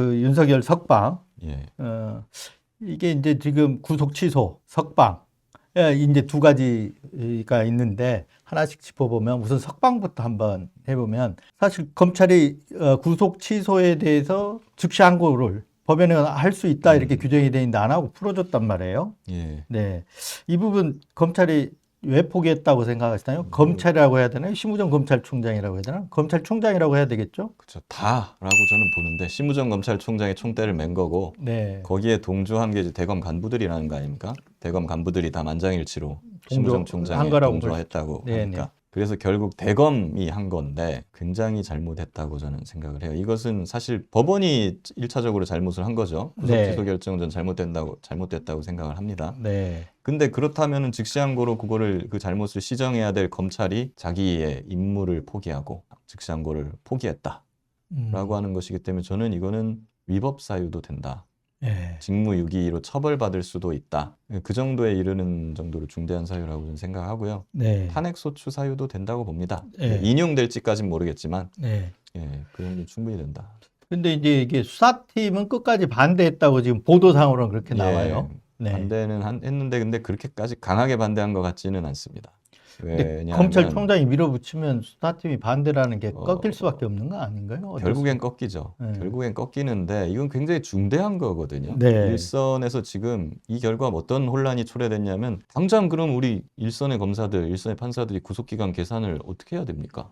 그 윤석열 석방, 예. 이게 이제 지금 구속 취소, 석방, 이제 두 가지가 있는데 하나씩 짚어보면 우선 석방부터 한번 해보면 사실 검찰이 구속 취소에 대해서 즉시 항고를 법원에 할 수 있다 이렇게 규정이 돼 있는데 안 하고 풀어줬단 말이에요. 예. 네, 이 부분 검찰이 왜 포기했다고 생각하시나요? 검찰이라고 해야 되나요? 심우정 검찰총장이라고 해야 되나? 검찰총장이라고 해야 되겠죠? 그렇죠. 다라고 저는 보는데 심우정 검찰총장이 총대를 맨 거고 네, 거기에 동조한 게 이제 대검 간부들이라는 거 아닙니까? 대검 간부들이 다 만장일치로 심우정 총장에 한 거라고 동조했다고 네네. 하니까 그래서 결국 대검이 한 건데 굉장히 잘못했다고 저는 생각을 해요. 이것은 사실 법원이 1차적으로 잘못을 한 거죠. 구속 네. 취소 결정은 전 잘못됐다고 생각을 합니다. 네, 근데 그렇다면은 즉시항고로 그거를 그 잘못을 시정해야 될 검찰이 자기의 임무를 포기하고 즉시항고를 포기했다라고 하는 것이기 때문에 저는 이거는 위법 사유도 된다. 네. 직무유기로 처벌받을 수도 있다. 그 정도에 이르는 정도로 중대한 사유라고 저는 생각하고요. 네. 탄핵소추 사유도 된다고 봅니다. 네. 인용될지까지는 모르겠지만 네. 예, 그 정도 충분히 된다. 근데 이제 이게 수사팀은 끝까지 반대했다고 지금 보도상으로는 그렇게 예, 나와요. 네. 반대는 했는데 근데 그렇게까지 강하게 반대한 것 같지는 않습니다. 근데 왜냐하면 검찰총장이 밀어붙이면 수사팀이 반대라는 게 꺾일 수밖에 없는 거 아닌가요? 어쩔 결국엔 꺾이죠. 네. 결국엔 꺾이는데 이건 굉장히 중대한 거거든요. 네. 일선에서 지금 이 결과 어떤 혼란이 초래됐냐면 당장 그럼 우리 일선의 검사들, 일선의 판사들이 구속기간 계산을 어떻게 해야 됩니까?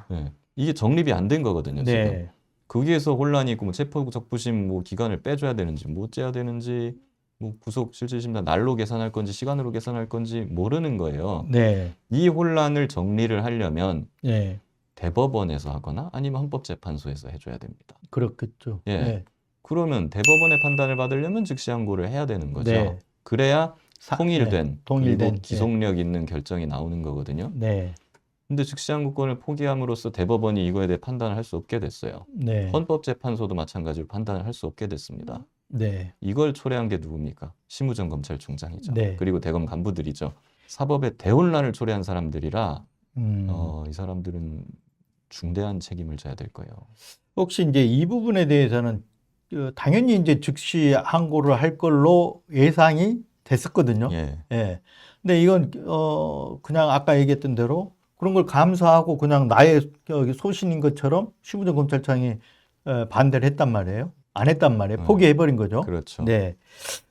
네. 이게 정립이 안 된 거거든요. 지금. 네. 거기에서 혼란이 있고 뭐 체포적부심 뭐 기간을 빼줘야 되는지 못 째야 되는지 뭐 구속 실질심사 날로 계산할 건지 시간으로 계산할 건지 모르는 거예요. 네. 이 혼란을 정리를 하려면 네. 대법원에서 하거나 아니면 헌법재판소에서 해줘야 됩니다. 그렇겠죠. 예. 네. 그러면 대법원의 판단을 받으려면 즉시항고를 해야 되는 거죠. 네. 그래야 통일된, 네. 통일된 그리고 기속력 있는 결정이 나오는 거거든요. 네. 근데 즉시항고권을 포기함으로써 대법원이 이거에 대해 판단을 할 수 없게 됐어요. 네. 헌법재판소도 마찬가지로 판단을 할 수 없게 됐습니다. 네. 이걸 초래한 게 누굽니까? 심우정 검찰총장이죠. 네. 그리고 대검 간부들이죠. 사법의 대혼란을 초래한 사람들이라 이 사람들은 중대한 책임을 져야 될 거예요. 혹시 이제 이 부분에 대해서는 당연히 이제 즉시 항고를 할 걸로 예상이 됐었거든요. 예. 예. 근데 이건 그냥 아까 얘기했던 대로 그런 걸 감수하고 그냥 나의 소신인 것처럼 심우정 검찰청이 반대를 했단 말이에요. 안 했단 말이에요. 포기해버린 거죠. 그렇죠. 네.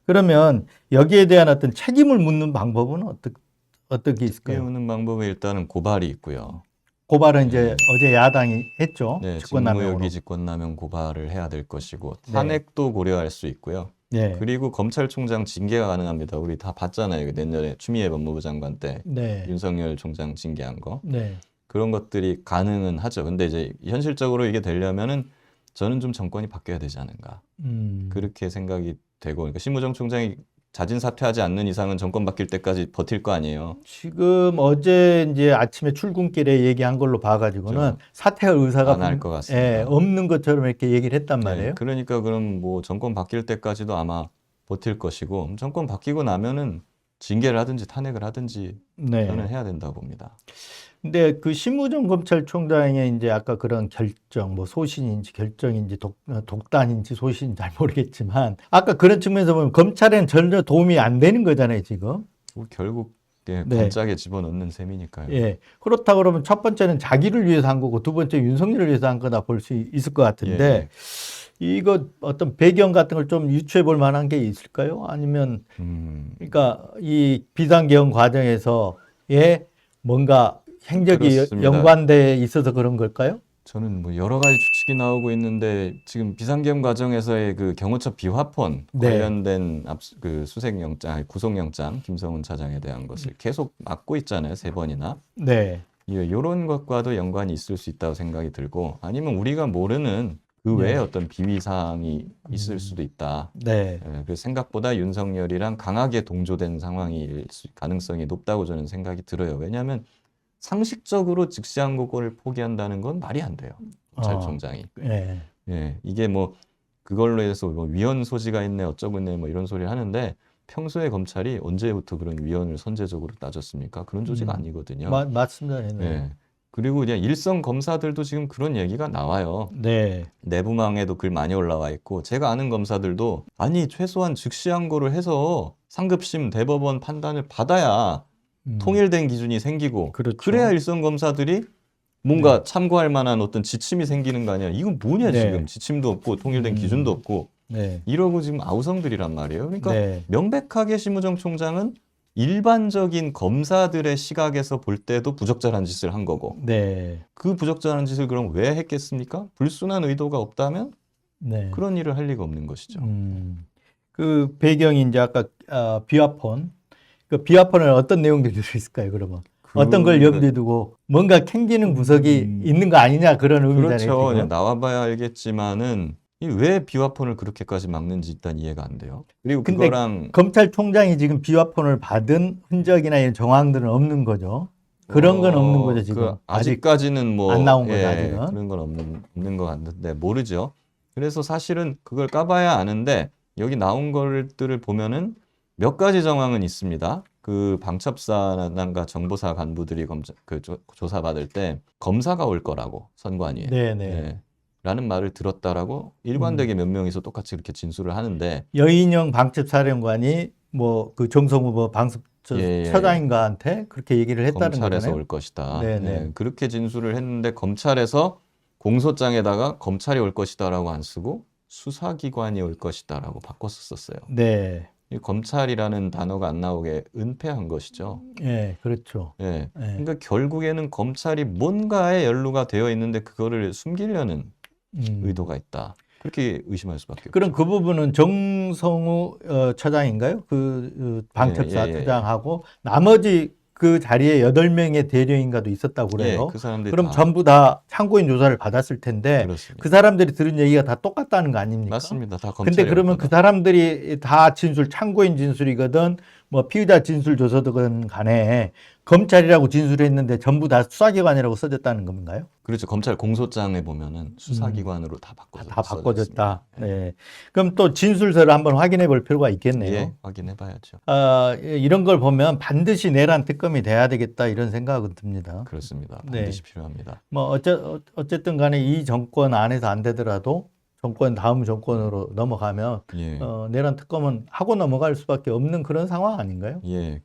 그러면 여기에 대한 어떤 책임을 묻는 방법은 어떻게 있을까요? 묻는 방법은 일단은 고발이 있고요. 고발은 이제 어제 야당이 했죠. 네, 직권남용으로. 직무유기 직권남용 고발을 해야 될 것이고 탄핵도 고려할 수 있고요. 네. 그리고 검찰총장 징계가 가능합니다. 우리 다 봤잖아요. 내년에 추미애 법무부 장관 때 네. 윤석열 총장 징계한 거. 네. 그런 것들이 가능은 하죠. 근데 이제 현실적으로 이게 되려면은 저는 좀 정권이 바뀌어야 되지 않은가. 그렇게 생각이 되고 그러니까 심우정 총장이 자진 사퇴하지 않는 이상은 정권 바뀔 때까지 버틸 거 아니에요. 지금 어제 이제 아침에 출근길에 얘기한 걸로 봐가지고는 그렇죠. 사퇴할 의사가 안 할 것 같습니다. 예, 없는 것처럼 이렇게 얘기를 했단 말이에요. 네, 그러니까 그럼 뭐 정권 바뀔 때까지도 아마 버틸 것이고 정권 바뀌고 나면은 징계를 하든지 탄핵을 하든지 네. 저는 해야 된다고 봅니다. 근데 그 심우정 검찰총장의 이제 아까 그런 결정, 뭐 소신인지 결정인지 독단인지 소신인지 잘 모르겠지만 아까 그런 측면에서 보면 검찰에는 전혀 도움이 안 되는 거잖아요, 지금. 결국 예, 네. 관짝에 집어넣는 셈이니까요. 예. 그렇다 그러면 첫 번째는 자기를 위해서 한 거고 두 번째 윤석열을 위해서 한 거다 볼 수 있을 것 같은데 이거 어떤 배경 같은 걸 좀 유추해 볼 만한 게 있을까요? 아니면 그러니까 이 비상계엄 과정에서의 뭔가 행적이 그렇습니다. 연관돼 있어서 그런 걸까요? 저는 뭐 여러 가지 추측이 나오고 있는데 지금 비상계엄 과정에서의 그 경호처 비화폰 네. 관련된 그 수색영장, 구속영장 김성훈 차장에 대한 것을 계속 막고 있잖아요. 3번이나. 네. 이런 것과도 연관이 있을 수 있다고 생각이 들고 아니면 우리가 모르는 그 외에 어떤 비위 사항이 있을 수도 있다. 네. 그래서 생각보다 윤석열이랑 강하게 동조된 상황일 가능성이 높다고 저는 생각이 들어요. 왜냐하면 상식적으로 즉시항고권을 포기한다는 건 말이 안 돼요. 검찰총장이. 네. 예, 이게 뭐 그걸로 해서 뭐 위헌 소지가 있네 어쩌고 있네 뭐 이런 소리를 하는데 평소에 검찰이 언제부터 그런 위헌을 선제적으로 따졌습니까? 그런 조직 아니거든요. 맞습니다. 네. 예. 그리고 그냥 일선 검사들도 지금 그런 얘기가 나와요. 네. 내부망에도 글 많이 올라와 있고 제가 아는 검사들도 아니 최소한 즉시항고를 해서 상급심 대법원 판단을 받아야 통일된 기준이 생기고 그렇죠. 그래야 일선 검사들이 뭔가 참고할 만한 어떤 지침이 생기는 거 아니야. 이건 뭐냐 네. 지금 지침도 없고 통일된 기준도 없고 네. 이러고 지금 아우성들이란 말이에요. 그러니까 네. 명백하게 심우정 총장은 일반적인 검사들의 시각에서 볼 때도 부적절한 짓을 한 거고 네. 그 부적절한 짓을 그럼 왜 했겠습니까? 불순한 의도가 없다면 네. 그런 일을 할 리가 없는 것이죠. 그 배경이 이제 아까 비화폰. 그 비화폰은 어떤 내용들이 들어있을까요, 그러면? 어떤 걸 염두에 두고 뭔가 캥기는 구석이 있는 거 아니냐 그런 의미잖아요. 그렇죠. 지금. 나와봐야 알겠지만은 이 왜 비화폰을 그렇게까지 막는지 일단 이해가 안 돼요. 그리고 근데 그거랑 검찰총장이 지금 비화폰을 받은 흔적이나 이런 정황들은 없는 거죠. 그런 건 없는 거죠, 지금. 그 아직까지는 뭐 안 나온 거죠, 아직은. 그런 건 없는 것 같은데 모르죠. 그래서 사실은 그걸 까봐야 아는데 여기 나온 것들을 보면은 몇 가지 정황은 있습니다. 그 방첩사단과 정보사 간부들이 조사 받을 때 검사가 올 거라고 선관위에 네네. 라는 말을 들었다라고 일관되게 몇 명이서 똑같이 이렇게 진술을 하는데 여인영 방첩사령관이 뭐 그 정성우 뭐 방첩처장인가한테 그렇게 얘기를 했다는 검찰에서 거잖아요. 올 것이다. 네네. 그렇게 진술을 했는데 검찰에서 공소장에다가 검찰이 올 것이다라고 안 쓰고 수사기관이 올 것이다라고 바꿨었어요. 네. 이 검찰이라는 단어가 안 나오게 은폐한 것이죠. 예, 그렇죠. 예. 예. 그러니까 결국에는 검찰이 뭔가에 연루가 되어 있는데 그거를 숨기려는 의도가 있다. 그렇게 의심할 수밖에 그럼 없죠. 그 부분은 정성우 처장인가요? 그 방첩사 예. 처장하고 나머지 그 자리에 8명의 대령인가도 있었다고 그래요. 그 사람들이 그럼 다 전부 다 참고인 조사를 받았을 텐데 그렇습니다. 그 사람들이 들은 얘기가 다 똑같다는 거 아닙니까? 맞습니다. 다 근데 검찰이 그러면 올 그 거다. 사람들이 다 참고인 진술이거든, 뭐 피의자 진술 조서든 간에 검찰이라고 진술했는데 전부 다 수사기관이라고 써졌다는 건가요? 그렇죠. 검찰 공소장에 보면은 수사기관으로 다 바꿔졌다. 다 바꿔졌다. 네. 그럼 또 진술서를 한번 확인해 볼 필요가 있겠네요. 예, 확인해 봐야죠. 이런 걸 보면 반드시 내란 특검이 돼야 되겠다 이런 생각은 듭니다. 그렇습니다. 네. 반드시 필요합니다. 뭐 어쨌든 간에 이 정권 안에서 안 되더라도 다음 정권으로 넘어가면 예. 내란 특검은 하고 넘어갈 수밖에 없는 그런 상황 아닌가요? 예,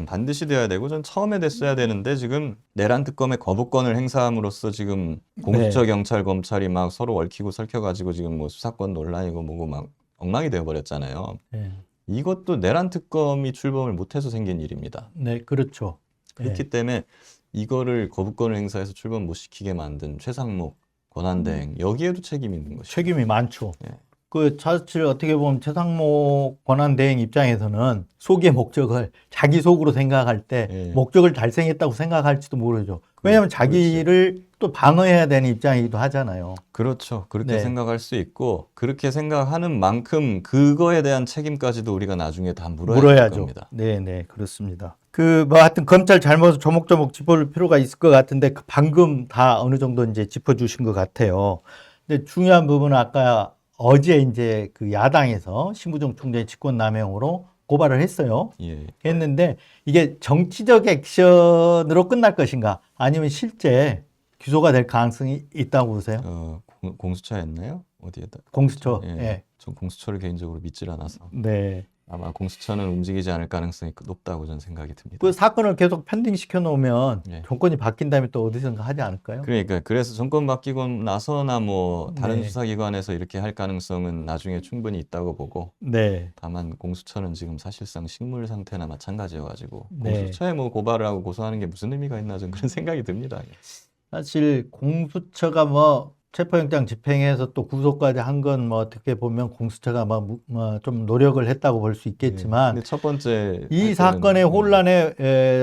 반드시 돼야 되고 전 처음에 됐어야 되는데 지금 내란 특검의 거부권을 행사함으로써 지금 공수처, 경찰, 검찰이 막 서로 얽히고 설켜가지고 지금 뭐 수사권 논란이고 뭐고 막 엉망이 되어버렸잖아요. 네. 이것도 내란 특검이 출범을 못해서 생긴 일입니다. 네, 그렇죠. 그렇기 때문에 이거를 거부권을 행사해서 출범 못 시키게 만든 최상목 권한대행 여기에도 책임이 있는 것이죠. 책임이 많죠. 예. 그 사실 어떻게 보면 최상목 권한대행 입장에서는 속의 목적을 자기 속으로 생각할 때 예. 목적을 달성했다고 생각할지도 모르죠. 왜냐하면 자기를 또 방어해야 되는 입장이기도 하잖아요. 그렇죠. 그렇게 네. 생각할 수 있고 그렇게 생각하는 만큼 그거에 대한 책임까지도 우리가 나중에 다 물어야 될 물어야죠. 겁니다. 네, 그렇습니다. 뭐 하여튼 검찰 잘못을 조목조목 짚어볼 필요가 있을 것 같은데 방금 다 어느 정도 이제 짚어주신 것 같아요. 근데 중요한 부분은 아까 어제 이제 그 야당에서 심우정 총장의 직권남용으로 고발을 했어요. 예. 했는데 이게 정치적 액션으로 끝날 것인가 아니면 실제 기소가 될 가능성이 있다고 보세요? 공수처였나요? 어디에다? 공수처. 예. 예. 전 공수처를 개인적으로 믿질 않아서 네. 아마 공수처는 움직이지 않을 가능성이 높다고 저는 생각이 듭니다. 그 사건을 계속 펜딩 시켜 놓으면 예. 정권이 바뀐 다음에 또 어디선가 하지 않을까요? 그래서 정권 바뀌고 나서나 뭐 다른 네. 수사기관에서 이렇게 할 가능성은 나중에 충분히 있다고 보고 네. 다만 공수처는 지금 사실상 식물 상태나 마찬가지여가지고 네. 공수처에 뭐 고발을 하고 고소하는 게 무슨 의미가 있나 좀 그런 생각이 듭니다. 사실 공수처가 뭐 체포영장 집행해서 또 구속까지 한 건 뭐 어떻게 보면 공수처가 뭐 좀 노력을 했다고 볼 수 있겠지만 근데 첫 번째 이 사건의 혼란에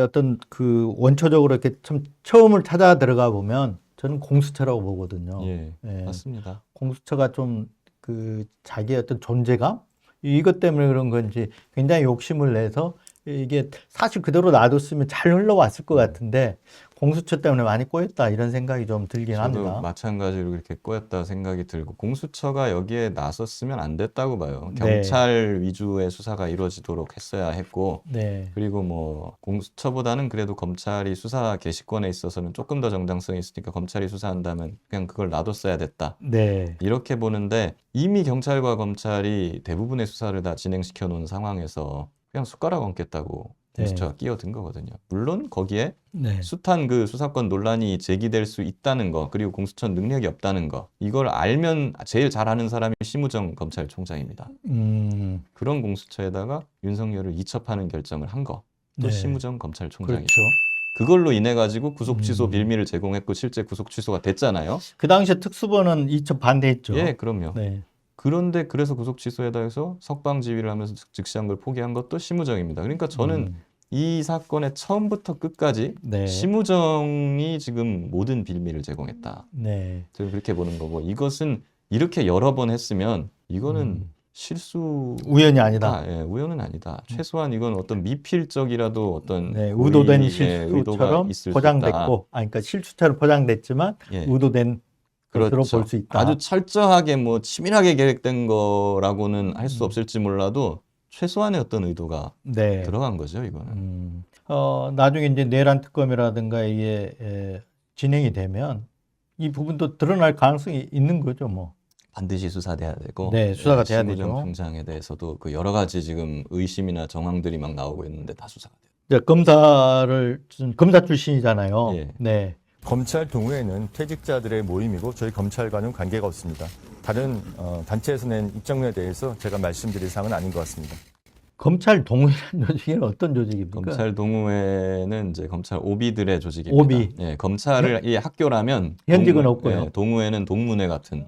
어떤 그 원초적으로 이렇게 참 처음을 찾아 들어가 보면 저는 공수처라고 보거든요. 예, 예. 맞습니다. 공수처가 좀 그 자기의 어떤 존재감 이것 때문에 그런 건지 굉장히 욕심을 내서 이게 사실 그대로 놔뒀으면 잘 흘러왔을 것 같은데 공수처 때문에 많이 꼬였다 이런 생각이 좀 들긴 저도 합니다. 마찬가지로 그렇게 꼬였다 생각이 들고 공수처가 여기에 나섰으면 안 됐다고 봐요. 네. 경찰 위주의 수사가 이루어지도록 했어야 했고 네. 그리고 뭐 공수처보다는 그래도 검찰이 수사 개시권에 있어서는 조금 더 정당성이 있으니까 검찰이 수사한다면 그냥 그걸 놔뒀어야 됐다. 네. 이렇게 보는데 이미 경찰과 검찰이 대부분의 수사를 다 진행시켜 놓은 상황에서 그냥 숟가락 얹겠다고 공수처가 끼어든 거거든요. 물론 거기에 네. 숱한 그 수사권 논란이 제기될 수 있다는 거, 그리고 공수처 능력이 없다는 거, 이걸 알면 제일 잘하는 사람이 심우정 검찰총장입니다. 그런 공수처에다가 윤석열을 이첩하는 결정을 한 거, 또 네. 심우정 검찰총장이죠. 그렇죠. 그걸로 인해 가지고 구속 취소 빌미를 제공했고 실제 구속 취소가 됐잖아요. 그 당시에 특수본은 이첩 반대했죠. 예, 그럼요. 네. 그런데 그래서 구속 취소에 대해서 석방 지휘를 하면서 즉시한 걸 포기한 것도 심우정입니다. 그러니까 저는 이 사건의 처음부터 끝까지 네. 심우정이 지금 모든 빌미를 제공했다. 네. 저는 그렇게 보는 거고 이것은 이렇게 여러 번 했으면 이거는 실수 우연이 아니다. 예, 우연은 아니다. 최소한 이건 어떤 미필적이라도 어떤 네, 의도된 고의의 의도가 실수처럼 있을 수 있다. 포장됐고, 그러니까 실수처럼 포장됐지만 예. 의도된 것으로 그렇죠. 볼 수 있다. 아주 철저하게 뭐 치밀하게 계획된 거라고는 할 수 없을지 몰라도 최소한의 어떤 의도가 네. 들어간 거죠, 이거는. 나중에 이제 내란 특검이라든가 이게 진행이 되면 이 부분도 드러날 가능성이 있는 거죠, 뭐. 반드시 수사돼야 되고 네, 수사가 돼야 심우정 되죠. 총장에 대해서도 그 여러 가지 지금 의심이나 정황들이 막 나오고 있는데 다 수사가 돼요. 이제 검사 출신이잖아요. 예. 네. 검찰 동호회는 퇴직자들의 모임이고 저희 검찰과는 관계가 없습니다. 다른 단체에서 낸 입장문에 대해서 제가 말씀드릴 사항은 아닌 것 같습니다. 검찰 동호회라는 조직은 어떤 조직입니까? 검찰 동호회는 이제 검찰 오비들의 조직입니다. 오비. 예, 검찰을 이 학교라면 현직은 없고요. 예, 동호회는 동문회 같은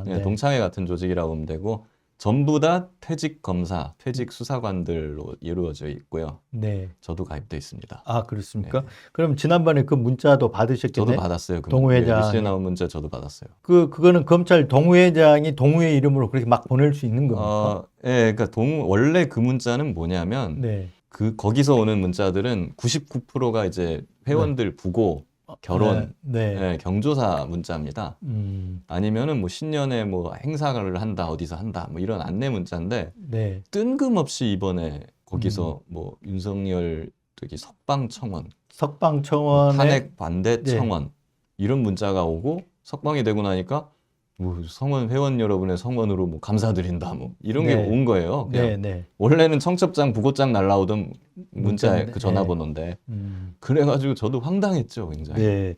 네. 동창회 같은 조직이라고 보면 되고 전부 다 퇴직 검사, 퇴직 수사관들로 이루어져 있고요. 네. 저도 가입돼 있습니다. 아, 그렇습니까? 그럼 지난번에 그 문자도 받으셨겠네요. 저도 받았어요. 그 동호회장. 뉴스에 나온 문자 저도 받았어요. 그거는 검찰 동호회장이 동호회 이름으로 그렇게 막 보낼 수 있는 겁니까? 예, 그러니까 원래 그 문자는 뭐냐면 네. 거기서 오는 문자들은 99%가 이제 회원들 부고 결혼, 네. 예, 경조사 문자입니다. 아니면은 뭐 신년에 뭐 행사를 한다, 어디서 한다, 뭐 이런 안내 문자인데 네. 뜬금없이 이번에 거기서 뭐 윤석열 저기 석방 청원, 석방청원에 탄핵 반대 네. 청원 이런 문자가 오고 석방이 되고 나니까 뭐 성원 회원 여러분의 성원으로 뭐 감사드린다 뭐 이런 게 네. 온 거예요. 그냥 네, 네. 원래는 청첩장, 부고장 날라오던 문자에 문자인데, 그 전화번호인데 음. 그래가지고 저도 황당했죠, 굉장히. 네.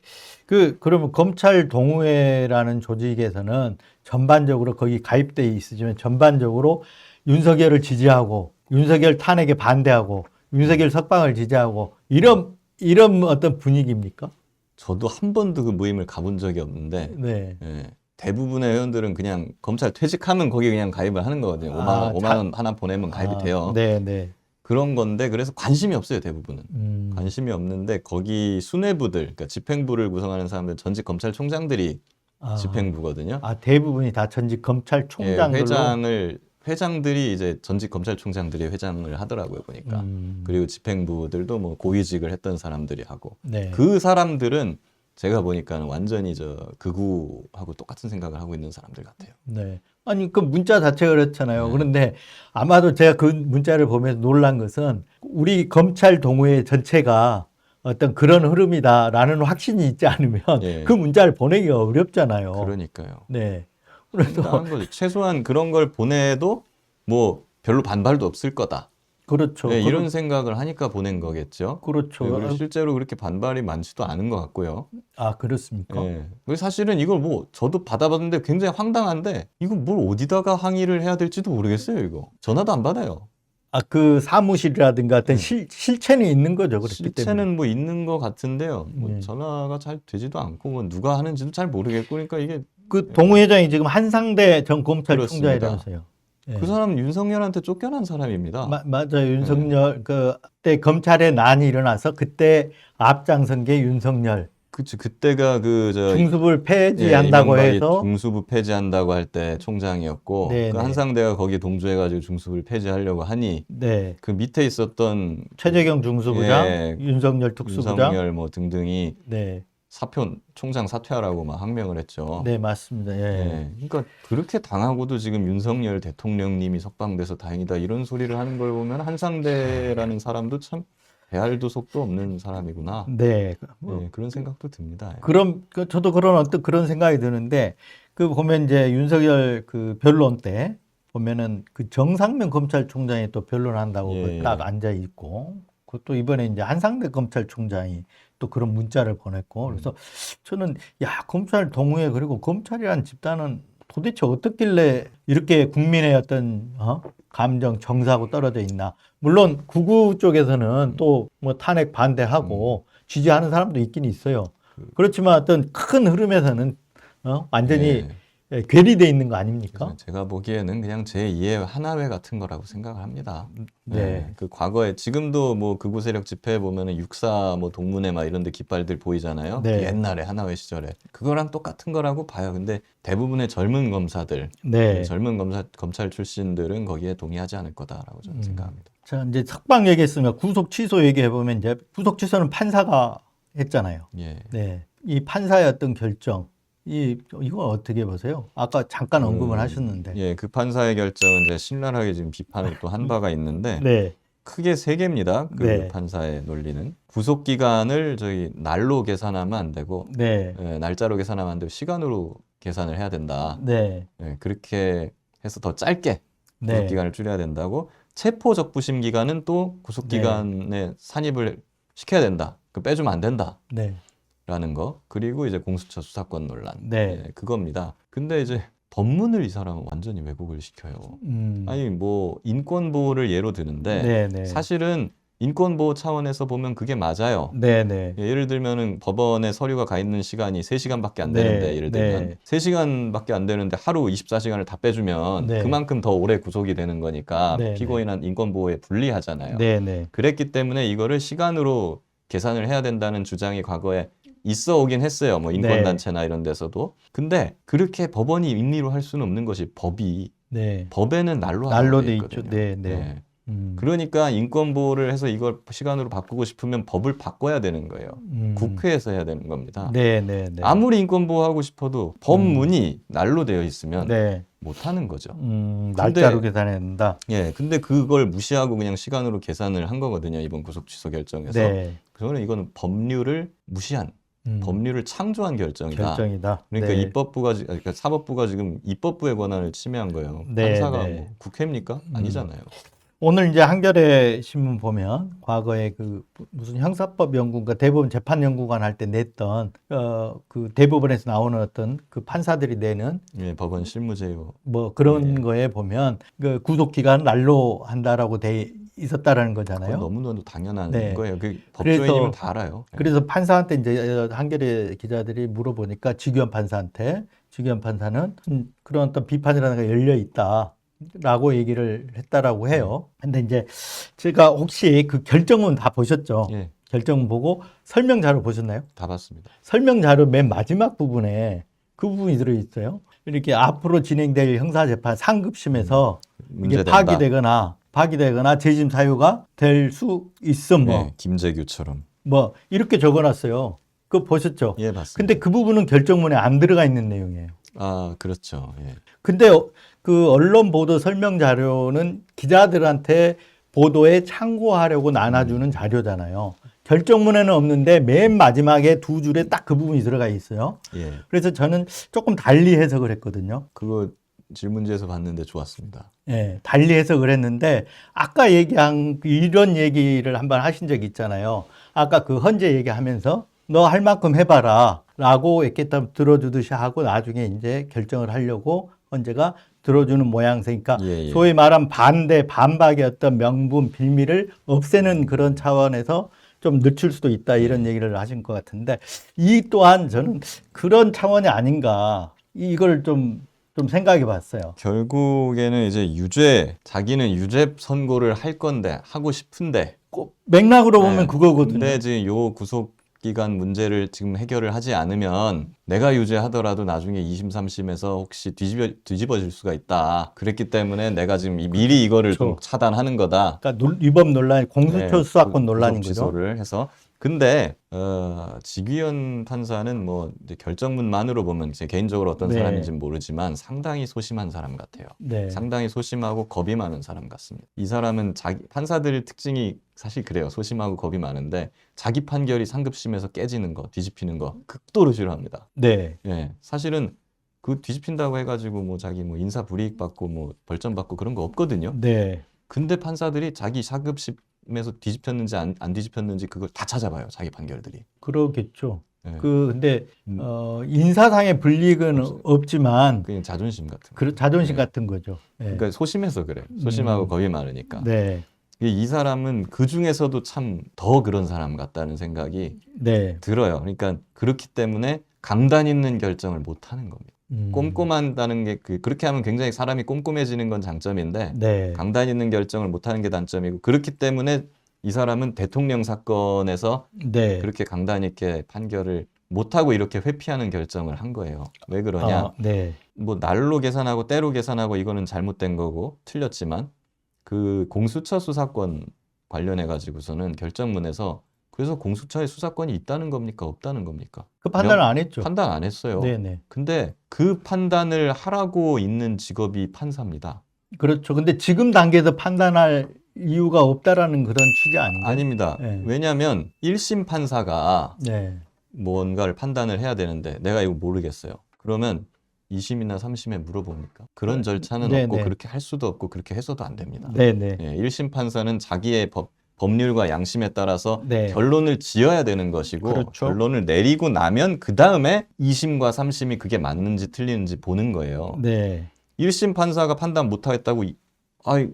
그러면 검찰 동호회라는 조직에서는 전반적으로 거기 가입돼 있으시면 전반적으로 윤석열을 지지하고 윤석열 탄핵에 반대하고 윤석열 석방을 지지하고 이런 어떤 분위기입니까? 저도 한 번도 그 모임을 가본 적이 없는데 네. 예, 대부분의 회원들은 그냥 검찰 퇴직하면 거기 그냥 가입을 하는 거거든요. 5만 원 하나 보내면 가입이 돼요. 네, 네. 그런 건데 그래서 관심이 없어요, 대부분은. 관심이 없는데 거기 수뇌부들, 그러니까 집행부를 구성하는 사람들 전직 검찰총장들이 집행부거든요. 대부분이 다 전직 검찰총장들로. 회장들이 이제 전직 검찰총장들이 회장을 하더라고요, 보니까. 그리고 집행부들도 뭐 고위직을 했던 사람들이 하고. 네. 그 사람들은 제가 보니까는 완전히 극우하고 똑같은 생각을 하고 있는 사람들 같아요. 네. 아니, 그 문자 자체가 그렇잖아요. 네. 그런데 아마도 제가 그 문자를 보면서 놀란 것은 우리 검찰 동호회 전체가 어떤 그런 흐름이다라는 확신이 있지 않으면 예. 그 문자를 보내기가 어렵잖아요. 그러니까요. 네. 그래서 황당한 거죠. 최소한 그런 걸 보내도 뭐 별로 반발도 없을 거다. 그렇죠. 네, 이런 생각을 하니까 보낸 거겠죠. 그렇죠. 네, 그리고 실제로 그렇게 반발이 많지도 않은 것 같고요. 아, 그렇습니까? 네. 사실은 이걸 뭐 저도 받아봤는데 굉장히 황당한데 이거 뭘 어디다가 항의를 해야 될지도 모르겠어요. 이거 전화도 안 받아요. 그 사무실이라든가 어떤 실체는 있는 거죠. 그렇기 때문에. 실체는 뭐 있는 것 같은데요. 뭐 네. 전화가 잘 되지도 않고 뭐 누가 하는지도 잘 모르겠고 그러니까 이게 그 동호회장이 지금 한상대 전 검찰총장이라면서요. 네. 그 사람은 윤석열한테 쫓겨난 사람입니다. 맞아요. 윤석열 그때 검찰의 난이 일어나서 그때 앞장선 게 윤석열. 그치, 그때가 중수부를 폐지한다고 이명박이 해서 중수부 폐지한다고 할 때 총장이었고 네, 그 네. 한상대가 거기 동조해가지고 중수부를 폐지하려고 하니 네. 그 밑에 있었던 최재경 중수부장, 예, 윤석열 특수부장, 윤석열 뭐 등등이 네, 총장 사퇴하라고 막 항명을 했죠. 네 맞습니다. 예. 예, 그러니까 그렇게 당하고도 지금 윤석열 대통령님이 석방돼서 다행이다 이런 소리를 하는 걸 보면 한상대라는 사람도 참 배알도 속도 없는 사람이구나. 네. 예, 그런 생각도 듭니다. 예. 저도 그런 생각이 드는데 그 보면 이제 윤석열 그 변론 때 보면은 그 정상면 검찰총장이 또 변론한다고 예, 딱 예. 앉아 있고 그것도 이번에 이제 한상대 검찰총장이 또 그런 문자를 보냈고 그래서 저는 야 검찰 동우회 그리고 검찰이란 집단은 도대체 어떻길래 이렇게 국민의 어떤 감정 정서하고 떨어져 있나. 물론 구구 쪽에서는 또 뭐 탄핵 반대하고 지지하는 사람도 있긴 있어요. 그렇지만 어떤 큰 흐름에서는 완전히 괴리돼 있는 거 아닙니까? 그래서 제가 보기에는 그냥 제2의 하나회 같은 거라고 생각을 합니다. 네. 그 과거에 지금도 뭐 극우 세력 집회에 보면은 육사 뭐 동문회 막 이런 데 깃발들 보이잖아요. 네. 옛날에 하나회 시절에 그거랑 똑같은 거라고 봐요. 근데 대부분의 젊은 검사들, 네. 젊은 검찰 출신들은 거기에 동의하지 않을 거다라고 저는 생각합니다. 자, 이제 석방 얘기했으니까 구속 취소 얘기해 보면 이제 구속 취소는 판사가 했잖아요. 예. 네. 이 판사의 어떤 결정, 이거 어떻게 보세요? 아까 잠깐 언급을 하셨는데. 예, 그 판사의 결정은 이제 신랄하게 지금 비판을 또 한 바가 있는데 네. 크게 세 개입니다. 그 네. 판사의 논리는 구속 기간을 저희 날로 계산하면 안 되고 네. 날짜로 계산하면 안 되고 시간으로 계산을 해야 된다. 네. 그렇게 해서 더 짧게 네. 구속 기간을 줄여야 된다고. 체포 적부심 기간은 또 구속 기간에 산입을 시켜야 된다. 그 빼주면 안 된다. 네. 라는 거. 그리고 이제 공수처 수사권 논란. 네. 그겁니다. 근데 이제 법문을 이 사람은 완전히 왜곡을 시켜요. 아니 뭐 인권 보호를 예로 드는데 네, 네. 사실은 인권 보호 차원에서 보면 그게 맞아요. 네, 네. 예를 들면은 법원에 서류가 가 있는 시간이 3시간밖에 안 되는데 네, 예를 들면 네. 3시간밖에 안 되는데 하루 24시간을 다 빼주면 네. 그만큼 더 오래 구속이 되는 거니까 네, 피고인한 인권 보호에 불리하잖아요. 네, 네. 그랬기 때문에 이거를 시간으로 계산을 해야 된다는 주장이 과거에 있어 오긴 했어요. 뭐 인권단체나 이런 데서도. 근데 그렇게 법원이 임의로 할 수는 없는 것이 네. 법에는 날로 날로 하게 돼 있거든요. 있죠. 네, 네. 그러니까 인권 보호를 해서 이걸 시간으로 바꾸고 싶으면 법을 바꿔야 되는 거예요. 국회에서 해야 되는 겁니다. 네, 네, 네. 아무리 인권 보호하고 싶어도 법문이 날로 되어 있으면 네. 못 하는 거죠. 날짜로 계산해야 된다. 예, 근데 그걸 무시하고 그냥 시간으로 계산을 한 거거든요. 이번 구속 취소 결정에서. 네. 그러면 이거는 법률을 무시한 법률을 창조한 결정이다. 결정이다. 그러니까 네. 그러니까 사법부가 지금 입법부의 권한을 침해한 거예요. 네, 판사가 네. 뭐 국회입니까? 아니잖아요. 오늘 이제 한겨레 신문 보면 과거에 그 무슨 형사법 연구가 대법원 재판 연구관 할 때 냈던 그 대법원에서 나오는 어떤 그 판사들이 내는 예, 법원 실무제요. 뭐 그런 거에 보면 그 구속 기간 날로 한다라고 돼 있었다라는 거잖아요. 너무너무 당연한 네. 거예요. 그 그래서- 법조인이면 다 알아요. 예. 그래서 판사한테 이제 한겨레 기자들이 물어보니까 지규현 판사한테 지규현 판사는 그런 어떤 비판이라는 게 열려 있다라고 얘기를 했다라고 해요. 근데 이제 제가 혹시 그 결정문 다 보셨죠? 예, 결정문 보고 설명 자료 보셨나요? 다 봤습니다. 설명 자료 맨 마지막 부분에 그 부분이 들어 있어요. 이렇게 앞으로 진행될 형사 재판 상급심에서 이게 문제된다. 파기되거나 재심 사유가 될 수 있음 예, 김재규처럼. 뭐 이렇게 적어놨어요. 그거 보셨죠? 예, 봤습니다. 근데 그 부분은 결정문에 안 들어가 있는 내용이에요. 아, 그렇죠. 예. 근데 그 언론 보도 설명 자료는 기자들한테 보도에 참고하려고 나눠주는 자료잖아요. 결정문에는 없는데 맨 마지막에 두 줄에 딱 그 부분이 들어가 있어요. 예. 그래서 저는 조금 달리 해석을 했거든요. 그거 질문지에서 봤는데 좋았습니다. 예, 달리 해석을 했는데 아까 얘기한 이런 얘기를 한번 하신 적이 있잖아요. 아까 그 헌재 얘기하면서 너 할 만큼 해봐라 라고 이렇게 들어주듯이 하고 나중에 이제 결정을 하려고 헌재가 들어주는 모양새니까 예, 예. 소위 말한 반박의 어떤 명분 빌미를 없애는 그런 차원에서 좀 늦출 수도 있다 이런 얘기를 하신 것 같은데 이 또한 저는 그런 차원이 아닌가 이걸 좀 생각해 봤어요. 결국에는 이제 자기는 유죄 선고를 할 건데 하고 싶은데 꼭 맥락으로 보면 그거거든요. 근데 지금 요 구속 기간 문제를 지금 해결을 하지 않으면 내가 유죄하더라도 나중에 2심, 3심에서 혹시 뒤집어질 수가 있다. 그랬기 때문에 내가 지금 미리 이거를 좀 그렇죠. 차단하는 거다. 그러니까 위법 논란, 공수처 네, 수사권 논란인 구속 거죠. 취소를 해서. 근데 직위원 판사는 뭐 이제 결정문만으로 보면 제 개인적으로 어떤 네. 사람인지는 모르지만 상당히 소심한 사람 같아요. 네. 상당히 소심하고 겁이 많은 사람 같습니다. 이 사람은 판사들의 특징이 사실 그래요. 소심하고 겁이 많은데 자기 판결이 상급심에서 깨지는 거, 뒤집히는 거 극도로 싫어합니다. 네. 예, 사실은 그 뒤집힌다고 해가지고 뭐 자기 뭐 인사 불이익 받고 뭐 벌점 받고 그런 거 없거든요. 네. 근데 판사들이 자기 상급심에서 뒤집혔는지 안 뒤집혔는지 그걸 다 찾아봐요. 자기 판결들이. 그러겠죠. 예. 근데 인사상의 불이익은 없지만 그냥 자존심 같은 거. 자존심 네. 같은 거죠. 네. 그러니까 소심해서 그래. 소심하고 겁이 많으니까. 네. 이 사람은 그 중에서도 참 더 그런 사람 같다는 생각이 네. 들어요. 그러니까 그렇기 때문에 강단 있는 결정을 못 하는 겁니다. 음. 꼼꼼한다는 게 그렇게 하면 굉장히 사람이 꼼꼼해지는 건 장점인데 네. 강단 있는 결정을 못 하는 게 단점이고 그렇기 때문에 이 사람은 대통령 사건에서 네. 그렇게 강단 있게 판결을 못 하고 이렇게 회피하는 결정을 한 거예요. 왜 그러냐? 네. 뭐 날로 계산하고 때로 계산하고 이거는 잘못된 거고 틀렸지만 그 공수처 수사권 관련해 가지고서는 결정문에서 그래서 공수처에 수사권이 있다는 겁니까? 없다는 겁니까? 그 판단을 안 했죠. 판단 안 했어요. 네네. 근데 그 판단을 하라고 있는 직업이 판사입니다. 그렇죠. 근데 지금 단계에서 판단할 이유가 없다라는 그런 취지 아닌가요? 아닙니다. 네. 왜냐하면 1심 판사가 네. 뭔가를 판단을 해야 되는데 내가 이거 모르겠어요. 그러면 2심이나 3심에 물어봅니까? 그런 절차는 네, 없고 네. 그렇게 할 수도 없고 그렇게 해서도 안 됩니다. 네네. 예, 1심 판사는 자기의 법률과 양심에 따라서 네. 결론을 지어야 되는 것이고 그렇죠. 결론을 내리고 나면 그 다음에 2심과 3심이 그게 맞는지 틀리는지 보는 거예요. 네. 1심 판사가 판단 못하겠다고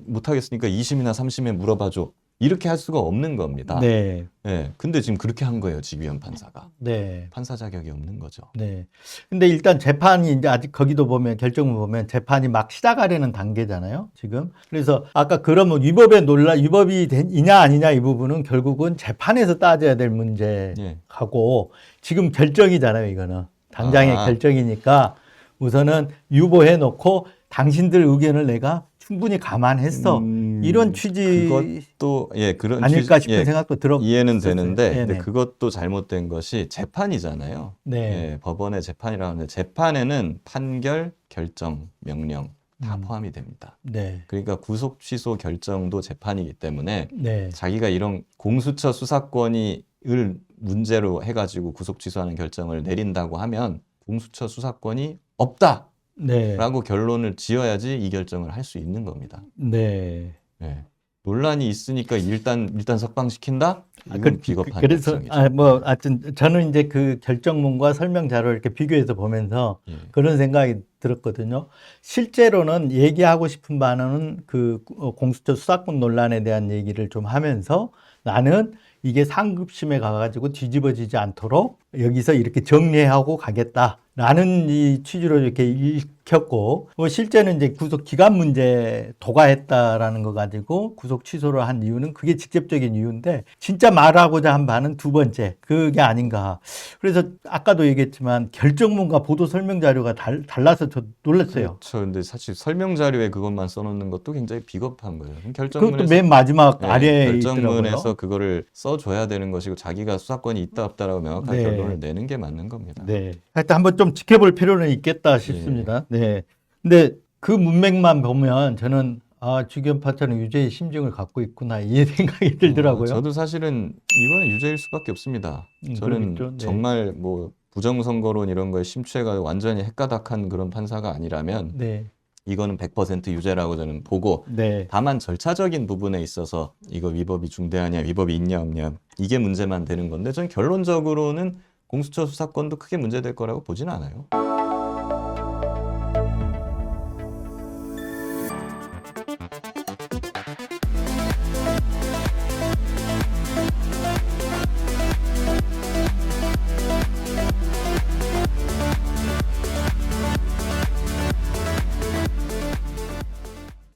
못하겠으니까 2심이나 3심에 물어봐줘. 이렇게 할 수가 없는 겁니다. 네. 예, 근데 지금 그렇게 한 거예요. 직위원 판사가. 네. 판사 자격이 없는 거죠. 네. 근데 일단 재판이 이제 아직 거기도 보면 결정문 보면 재판이 막 시작하려는 단계잖아요. 지금. 그래서 아까 그러면 위법이 이냐 아니냐 이 부분은 결국은 재판에서 따져야 될 문제하고 예. 지금 결정이잖아요. 이거는 당장의 결정이니까 우선은 유보해 놓고 당신들 의견을 내가 충분히 감안했어. 이런 취지 그것도 그런 아닐까 취지, 싶은 생각도 들어. 이해는 되는데 네네. 근데 그것도 잘못된 것이 재판이잖아요. 네. 예, 법원의 재판이라고 하는데 재판에는 판결, 결정, 명령 다 포함이 됩니다. 네. 그러니까 구속 취소 결정도 재판이기 때문에 네. 자기가 이런 공수처 수사권을 문제로 해가지고 구속 취소하는 결정을 내린다고 하면 공수처 수사권이 없다. 네. 라고 결론을 지어야지 이 결정을 할 수 있는 겁니다. 네. 예. 논란이 있으니까 일단 석방시킨다? 이건 그- 비겁한 그래서 결정이죠. 하여튼 저는 이제 그 결정문과 설명 자료를 이렇게 비교해서 보면서 예. 그런 생각이 들었거든요. 실제로는 얘기하고 싶은 바는 그 공수처 수사권 논란에 대한 얘기를 좀 하면서 나는 이게 상급심에 가가지고 뒤집어지지 않도록 여기서 이렇게 정리하고 가겠다라는 이 취지로 이렇게 읽혔고, 실제는 이제 구속 기간 문제 도과했다라는 거 가지고 구속 취소를 한 이유는 그게 직접적인 이유인데, 진짜 말하고자 한 바는 두 번째, 그게 아닌가. 그래서 아까도 얘기했지만 결정문과 보도 설명 자료가 달라서 저 놀랐어요. 그렇죠. 근데 사실 설명 자료에 그것만 써놓는 것도 굉장히 비겁한 거예요. 그것도 결정문에서 맨 마지막 아래에 결정문에서 있더라고요. 그거를 써줘야 되는 것이고 자기가 수사권이 있다 없다라고 명확한 네. 결론을 내는 게 맞는 겁니다. 네. 하여튼 한번 좀 지켜볼 필요는 있겠다 싶습니다. 네. 근데 그 문맥만 보면 저는 주기현 판사는 유죄의 심증을 갖고 있구나 이 생각이 들더라고요. 저도 사실은 이거는 유죄일 수밖에 없습니다. 저는 그러겠죠. 네. 정말 뭐 부정선거론 이런 거에 심취해가 완전히 헷가닥한 그런 판사가 아니라면 네. 이거는 100% 유죄라고 저는 보고 네. 다만 절차적인 부분에 있어서 이거 위법이 중대하냐 위법이 있냐 없냐 이게 문제만 되는 건데 전 결론적으로는 공수처 수사권도 크게 문제될 거라고 보지는 않아요.